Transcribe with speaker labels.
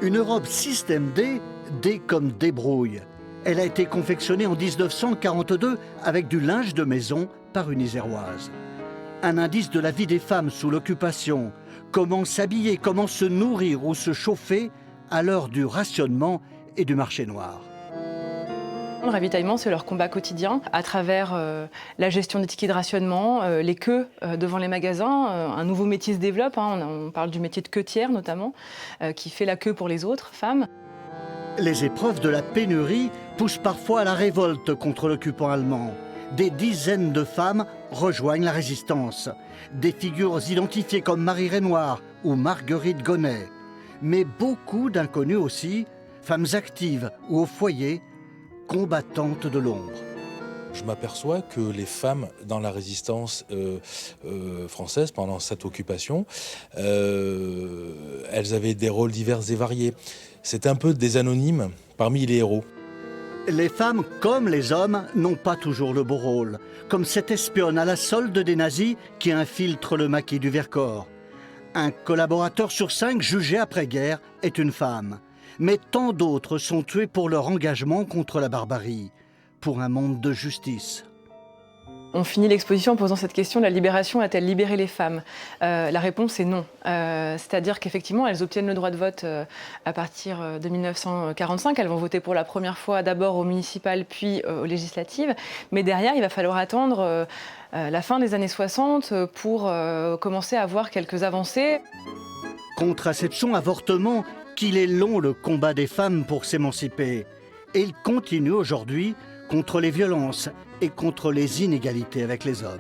Speaker 1: Une robe système D, D comme débrouille. Elle a été confectionnée en 1942 avec du linge de maison par une Iséroise. Un indice de la vie des femmes sous l'occupation. Comment s'habiller, comment se nourrir ou se chauffer à l'heure du rationnement et du marché noir.
Speaker 2: Le ravitaillement, c'est leur combat quotidien à travers la gestion des tickets de rationnement, les queues devant les magasins. Un nouveau métier se développe, hein, on parle du métier de queutière notamment, qui fait la queue pour les autres femmes.
Speaker 1: Les épreuves de la pénurie poussent parfois à la révolte contre l'occupant allemand. Des dizaines de femmes rejoignent la résistance. Des figures identifiées comme Marie Renoir ou Marguerite Gonnet. Mais beaucoup d'inconnus aussi, femmes actives ou au foyer, combattantes de l'ombre.
Speaker 3: Je m'aperçois que les femmes dans la résistance française pendant cette occupation, elles avaient des rôles divers et variés. C'est un peu des anonymes parmi les héros.
Speaker 1: Les femmes, comme les hommes, n'ont pas toujours le beau rôle, comme cette espionne à la solde des nazis qui infiltre le maquis du Vercors. Un collaborateur sur 5 jugé après-guerre est une femme. Mais tant d'autres sont tués pour leur engagement contre la barbarie, pour un monde de justice.
Speaker 2: On finit l'exposition en posant cette question, la libération a-t-elle libéré les femmes? La réponse est non. C'est-à-dire qu'effectivement, elles obtiennent le droit de vote à partir de 1945. Elles vont voter pour la première fois d'abord aux municipales, puis aux législatives. Mais derrière, il va falloir attendre la fin des années 60 pour commencer à voir quelques avancées.
Speaker 1: Contraception, avortement, qu'il est long le combat des femmes pour s'émanciper. Et il continue aujourd'hui contre les violences et contre les inégalités avec les hommes.